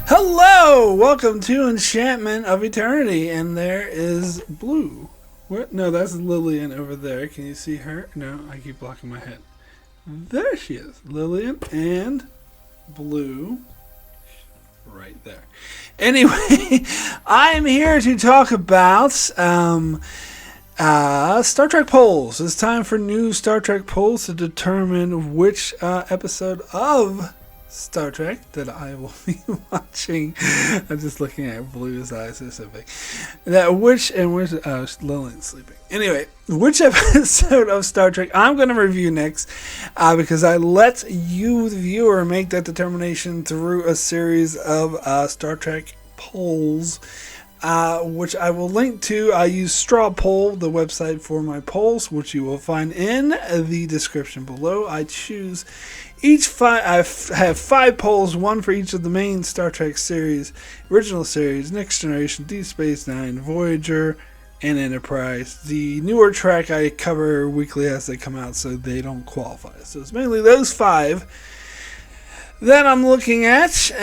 Hello! Welcome to Enchantment of Eternity, and there is Blue. What? No, that's Lillian over there. Can you see her? No, I keep blocking my head. There she is. Lillian and Blue. Right there. Anyway, I'm here to talk about Star Trek polls. It's time for new Star Trek polls to determine which episode of Star Trek that I will be watching. I'm just looking at Blue's eyes, they're so big. Lillian's sleeping. Anyway, which episode of Star Trek I'm going to review next, because I let you, the viewer, make that determination through a series of Star Trek polls, which I will link to. I use Straw Poll, the website for my polls, which you will find in the description below. I choose I have 5 polls, one for each of the main Star Trek series: original series, Next Generation, Deep Space Nine, Voyager, and Enterprise. The newer track I cover weekly as they come out, so they don't qualify. So it's mainly those 5 that I'm looking at, so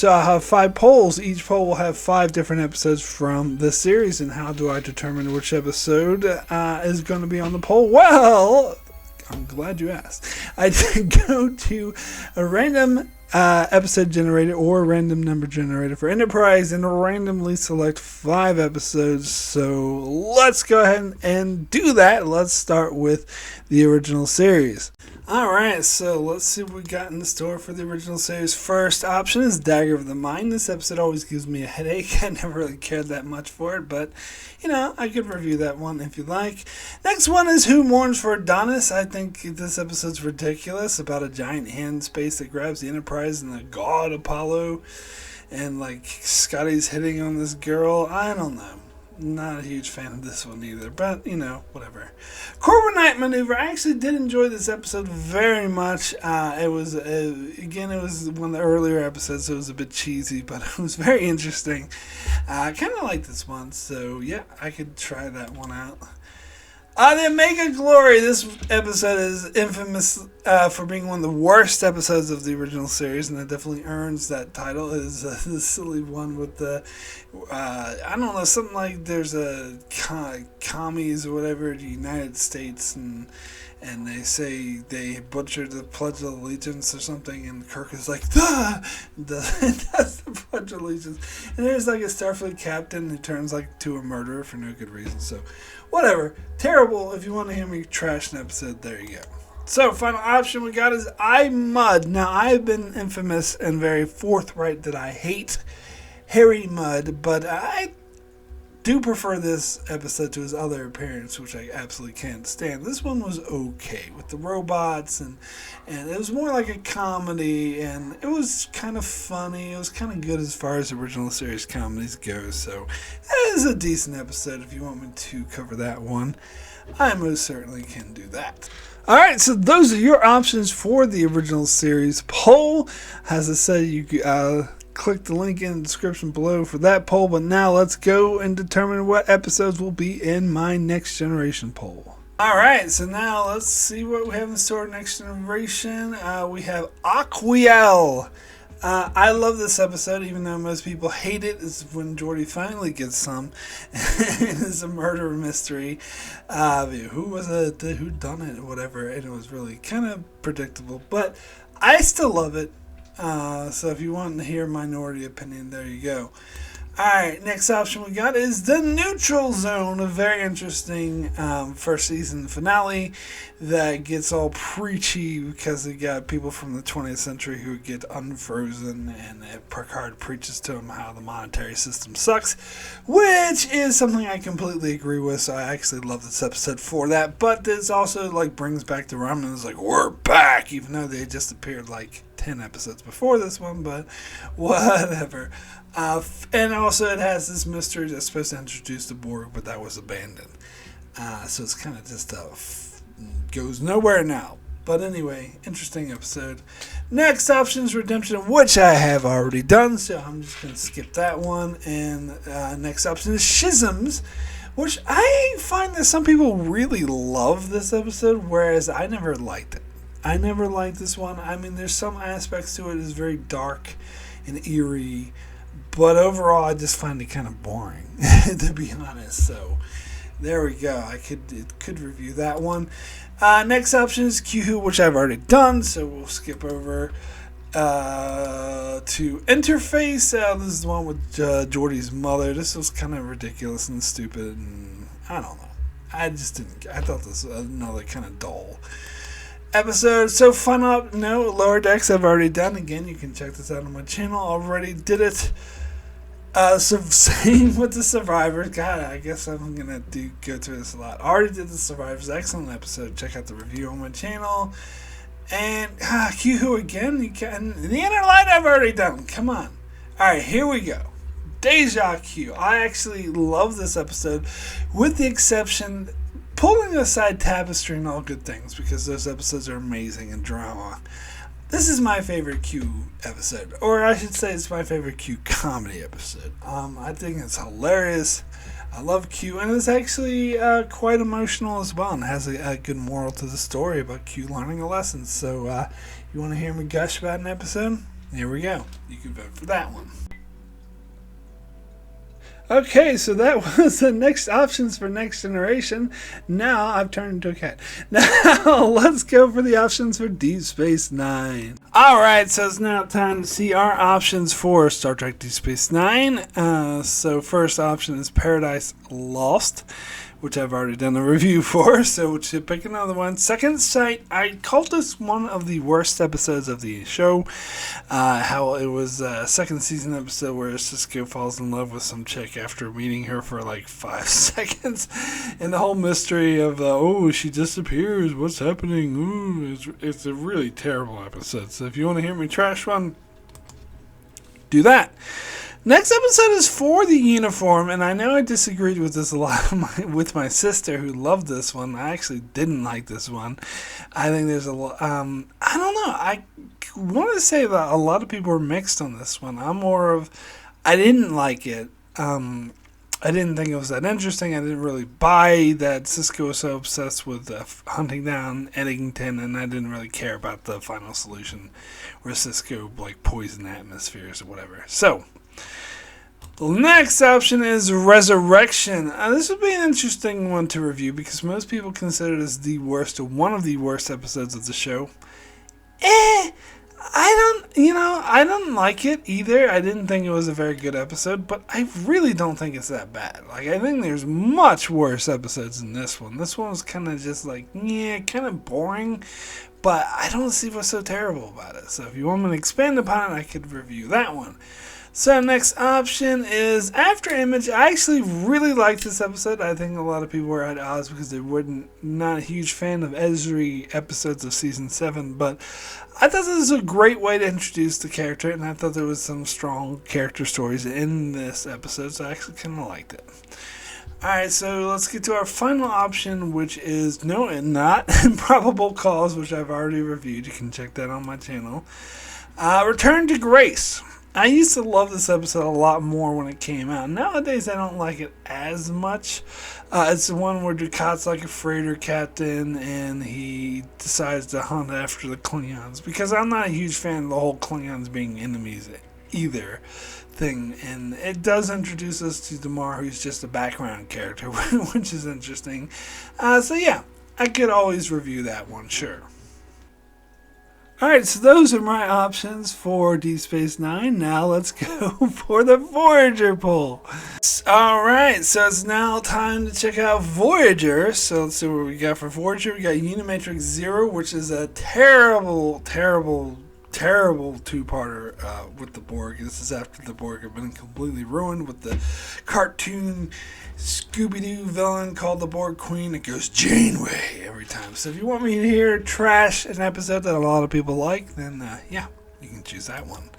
I'll have 5 polls. Each poll will have 5 different episodes from the series. And how do I determine which episode is going to be on the poll? Well, I'm glad you asked. I go to a random episode generator or a random number generator for Enterprise and randomly select 5 episodes. So let's go ahead and do that. Let's start with the original series. Alright, so let's see what we got in the store for the original series. First option is Dagger of the Mind. This episode always gives me a headache. I never really cared that much for it, but, I could review that one if you like. Next one is Who Mourns for Adonis. I think this episode's ridiculous, about a giant hand in space that grabs the Enterprise and the god Apollo, and, Scotty's hitting on this girl. I don't know. Not a huge fan of this one either, but, whatever. Corbomite Maneuver. I actually did enjoy this episode very much. It was one of the earlier episodes, so it was a bit cheesy, but it was very interesting. I kind of like this one, so yeah, I could try that one out. The Omega Glory. This episode is infamous for being one of the worst episodes of the original series, and it definitely earns that title. It is the silly one with the, something like there's a commies or whatever in the United States, and they say they butchered the Pledge of Allegiance or something, and Kirk is like, that's the Pledge of Allegiance. And there's a Starfleet captain who turns to a murderer for no good reason, so whatever. Terrible. If you want to hear me trash an episode, there you go. So, final option we got is I Mudd. Now, I've been infamous and very forthright that I hate Harry Mudd, but I do prefer this episode to his other appearance, which I absolutely can't stand. This one was okay with the robots, and it was more like a comedy, and it was kind of funny. It was kind of good as far as original series comedies go, so it is a decent episode. If you want me to cover that one, I most certainly can do that. Alright, so those are your options for the original series poll. As I said, you click the link in the description below for that poll, but now let's go and determine what episodes will be in my Next Generation poll. Alright, so now let's see what we have in store Next Generation. We have Aquiel. I love this episode, even though most people hate it. It's when Geordi finally gets some. It's a murder mystery. Who was it? Who done it? Whatever. And it was really kind of predictable, but I still love it. So if you want to hear minority opinion, there you go. Alright, next option we got is The Neutral Zone, a very interesting first season finale that gets all preachy because they got people from the 20th century who get unfrozen, and Picard preaches to them how the monetary system sucks, which is something I completely agree with, so I actually love this episode for that. But this also brings back the Romulans, we're back, even though they just appeared 10 episodes before this one, but whatever. And also it has this mystery that's supposed to introduce the Borg, but that was abandoned. So it's kind of just goes nowhere now. But anyway, interesting episode. Next option is Redemption, which I have already done, so I'm just going to skip that one. And next option is Schisms, which I find that some people really love this episode, whereas I never liked it. I never liked this one. I mean, there's some aspects to it is very dark and eerie, but overall, I just find it kind of boring, to be honest. So, there we go. I could review that one. Next option is Q, which I've already done, so we'll skip over to Interface. This is the one with Geordi's mother. This was kind of ridiculous and stupid, and I don't know. I just didn't. I thought this was another kind of dull episode. So Fun Up, no, Lower Decks I've already done. Again, you can check this out on my channel. Already did it. So same with the Survivors. God, I guess I'm gonna go through this a lot. Already did the Survivors. Excellent episode. Check out the review on my channel. And Q again. You can the Inner Light I've already done. Come on. All right, here we go. Deja Q. I actually love this episode, with the exception, pulling aside Tapestry and All Good Things, because those episodes are amazing and drama. This is my favorite Q episode, or I should say it's my favorite Q comedy episode. I think it's hilarious. I love Q, and it's actually quite emotional as well, and has a good moral to the story about Q learning a lesson. So, you want to hear me gush about an episode? Here we go. You can vote for that one. Okay, so that was the next options for Next Generation. Now I've turned into a cat. Now let's go for the options for Deep Space Nine. Alright, so it's now time to see our options for Star Trek Deep Space Nine. So first option is Paradise Lost, which I've already done a review for, so we should pick another one. Second Sight, I called this one of the worst episodes of the show. How it was a second season episode where Cisco falls in love with some chick after meeting her for like 5 seconds, and the whole mystery of she disappears, what's happening? It's a really terrible episode. So if you want to hear me trash one, do that. Next episode is For the Uniform, and I know I disagreed with this a lot with my sister, who loved this one. I actually didn't like this one. I think there's I don't know. I want to say that a lot of people are mixed on this one. I didn't like it. I didn't think it was that interesting. I didn't really buy that Cisco was so obsessed with hunting down Eddington, and I didn't really care about the final solution where Cisco poisoned atmospheres or whatever. So, the next option is Resurrection. This would be an interesting one to review because most people consider this the worst, or one of the worst episodes of the show. I don't like it either. I didn't think it was a very good episode, but I really don't think it's that bad. I think there's much worse episodes than this one. This one was kind of just kind of boring, but I don't see what's so terrible about it. So if you want me to expand upon it, I could review that one. So next option is After Image. I actually really liked this episode. I think a lot of people were at odds because they weren't not a huge fan of Esri episodes of season 7, but I thought this was a great way to introduce the character, and I thought there was some strong character stories in this episode, so I actually kind of liked it. Alright, so let's get to our final option, which is not Improbable Cause, which I've already reviewed. You can check that on my channel. Return to Grace. I used to love this episode a lot more when it came out. Nowadays, I don't like it as much. It's the one where Ducat's like a freighter captain, and he decides to hunt after the Klingons. Because I'm not a huge fan of the whole Klingons being enemies either thing. And it does introduce us to Damar, who's just a background character, which is interesting. So yeah, I could always review that one, sure. Alright, so those are my options for Deep Space Nine. Now let's go for the Voyager poll. Alright, so it's now time to check out Voyager. So let's see what we got for Voyager. We got Unimatrix Zero, which is a terrible two-parter with the Borg. This is after the Borg have been completely ruined with the cartoon Scooby-Doo villain called the Borg Queen. It goes Janeway every time. So if you want me to hear trash an episode that a lot of people like, then yeah, you can choose that one.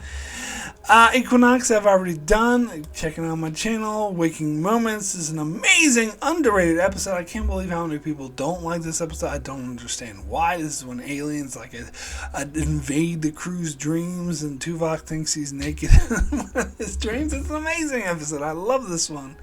Equinox I've already done. Checking out my channel. Waking Moments is an amazing, underrated episode. I can't believe how many people don't like this episode. I don't understand why. This is when aliens invade the crew's dreams, and Tuvok thinks he's naked in his dreams. It's an amazing episode. I love this one.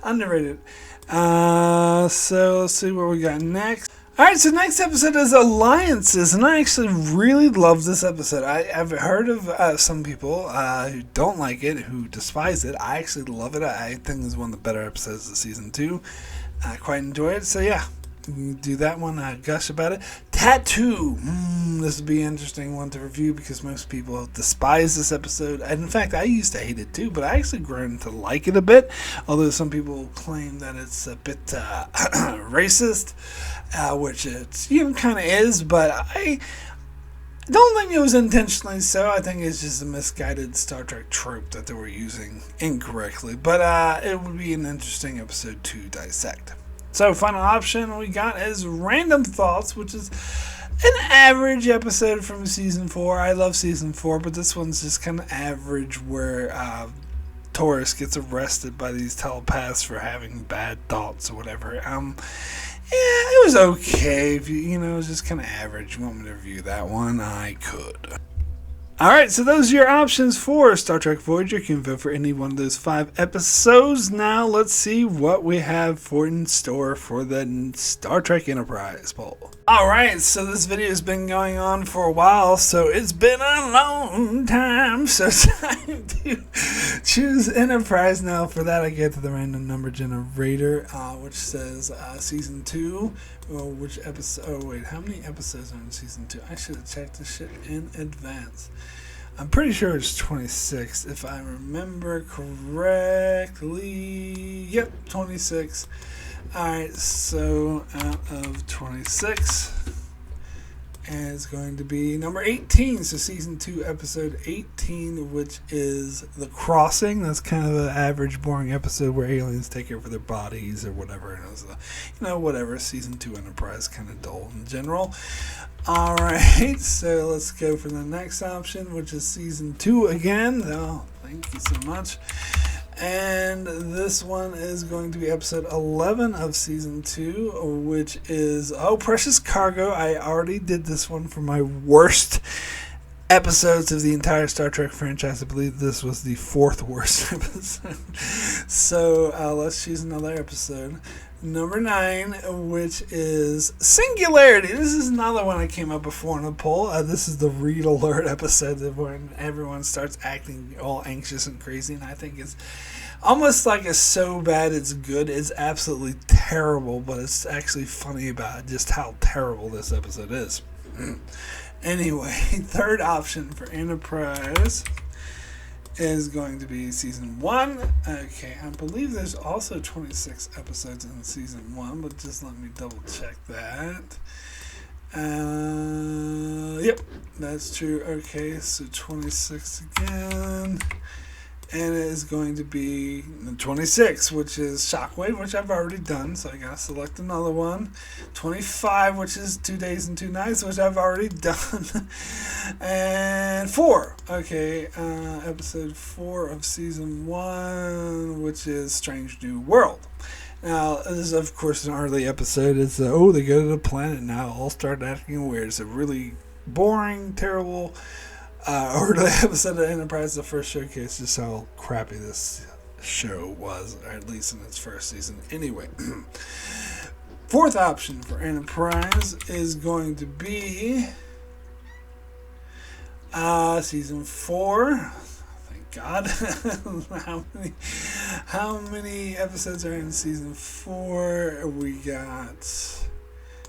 Underrated. So let's see what we got next. Alright, so next episode is Alliances, and I actually really love this episode. I've heard of some people who don't like it, who despise it. I actually love it. I think it's one of the better episodes of Season 2. I quite enjoy it, so yeah. Do that one, gush about it. Tattoo. This would be an interesting one to review because most people despise this episode. And in fact, I used to hate it too, but I actually grown to like it a bit. Although some people claim that it's a bit racist, which it kind of is. But I don't think it was intentionally so. I think it's just a misguided Star Trek trope that they were using incorrectly. But it would be an interesting episode to dissect. So, final option we got is Random Thoughts, which is an average episode from Season 4. I love Season 4, but this one's just kind of average where Taurus gets arrested by these telepaths for having bad thoughts or whatever. Yeah, it was okay. If it was just kind of average. You want me to review that one? I could. Alright, so those are your options for Star Trek Voyager. You can vote for any one of those 5 episodes. Now, let's see what we have in store for the Star Trek Enterprise poll. Alright, so this video has been going on for a while, so it's been a long time. So it's time to choose Enterprise. Now, for that, I get to the random number generator, which says Season 2. Which episode? Oh, wait, how many episodes are in Season 2? I should have checked this shit in advance. I'm pretty sure it's 26, if I remember correctly. Yep, 26. Alright, so out of 26 is going to be number 18. So Season 2, Episode 18, which is The Crossing. That's kind of an average, boring episode where aliens take over their bodies or whatever. And it was whatever. Season 2 Enterprise, kind of dull in general. Alright, so let's go for the next option, which is Season 2 again. Oh, thank you so much. And this one is going to be episode 11 of Season 2, which is Precious Cargo. I already did this one for my worst episodes of the entire Star Trek franchise. I believe this was the 4th worst episode. So let's choose another episode. Number 9, which is Singularity. This is another one I came up before in the poll. This is the Read Alert episode when everyone starts acting all anxious and crazy, and I think it's almost like it's so bad it's good. It's absolutely terrible, but it's actually funny about just how terrible this episode is. Anyway, third option for Enterprise is going to be Season 1. Okay, I believe there's also 26 episodes in Season 1, but just let me double check that. Yep, that's true. Okay, so 26 again. And it is going to be 26, which is Shockwave, which I've already done, so I gotta select another one. 25, which is 2 Days and 2 Nights, which I've already done. And 4, okay, episode 4 of Season 1, which is Strange New World. Now, this is, of course, an early episode. It's, they go to the planet now, all start acting weird. It's a really boring, terrible early episode of Enterprise. The first showcase just how crappy this show was, or at least in its first season. Anyway, fourth option for Enterprise is going to be Season 4. Thank God. How many episodes are in Season 4? We got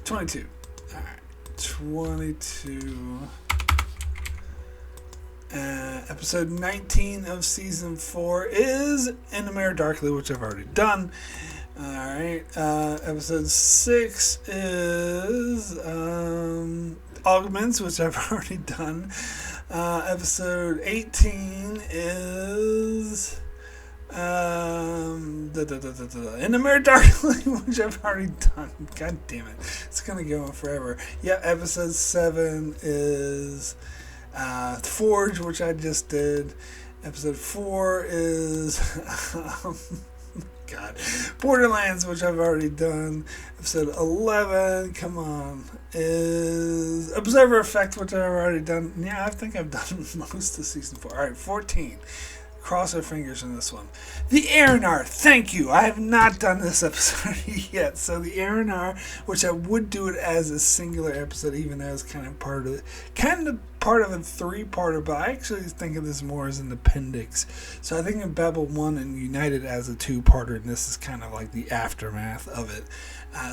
22. Alright, 22. Episode 19 of Season 4 is In the Mirror Darkly, which I've already done. Alright, episode 6 is Augments, which I've already done. Episode 18 is In the Mirror Darkly, which I've already done. God damn it. It's going to go on forever. Yeah, episode 7 is Forge, which I just did. Episode 4 is Borderlands, which I've already done. Episode 11, come on, is Observer Effect, which I've already done. Yeah, I think I've done most of Season 4. Alright, 14. cross our fingers on this one. The R&R, thank you. I have not done this episode yet. So the R&R, which I would do it as a singular episode, even though it's kind of part of a 3-parter, but I actually think of this more as an appendix. So I think of Babel 1 and United as a 2-parter, and this is kind of like the aftermath of it.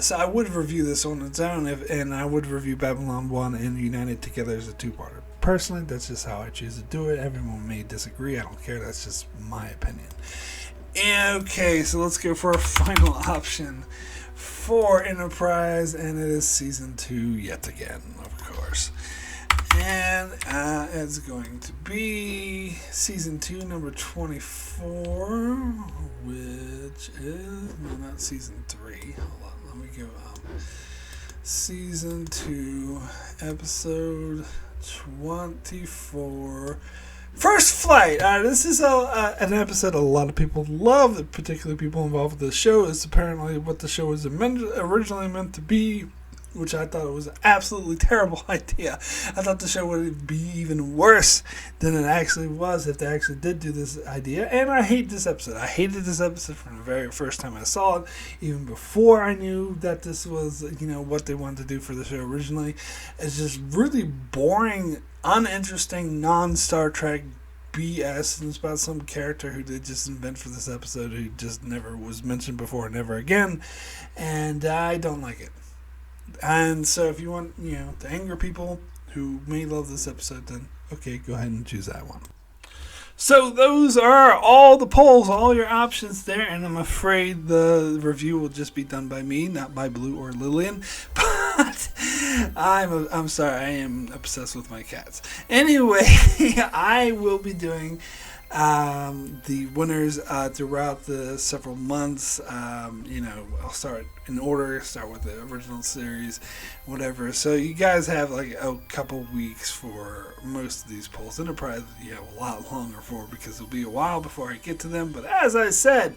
So I would review this on its own, and I would review Babylon 1 and United together as a 2-parter. Personally, that's just how I choose to do it. Everyone may disagree. I don't care. That's just my opinion. Okay, so let's go for our final option for Enterprise, and it is Season 2 yet again, of course. And it's going to be Season 2, number 24, which is, no, not Season 3. Hold on, let me go Season 2, Episode 24, First Flight. This is an episode a lot of people love, particularly people involved with the show. It's apparently what the show was originally meant to be, which I thought it was an absolutely terrible idea. I thought the show would be even worse than it actually was if they actually did do this idea. And I hate this episode. I hated this episode from the very first time I saw it, even before I knew that this was, what they wanted to do for the show originally. It's just really boring, uninteresting, non-Star Trek BS, and it's about some character who they just invent for this episode who just never was mentioned before, never again, and I don't like it. And so if you want, to anger people who may love this episode, then okay, go ahead and choose that one. So those are all the polls, all your options there, and I'm afraid the review will just be done by me, not by Blue or Lillian. But I'm sorry, I am obsessed with my cats. Anyway, I will be doing the winners throughout the several months. I'll start in order, start with the original series, whatever. So you guys have like a couple weeks for most of these polls. Enterprise, you have a lot longer for, because it'll be a while before I get to them. But as I said,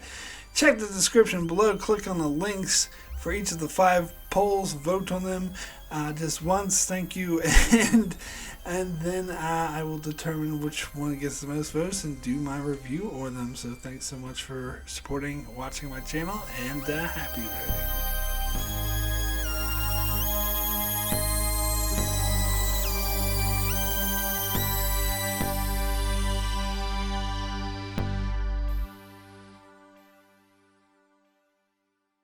check the description below, click on the links for each of the 5 polls, vote on them just once, thank you, and then I will determine which one gets the most votes and do my review on them. So thanks so much for supporting, watching my channel, and happy voting.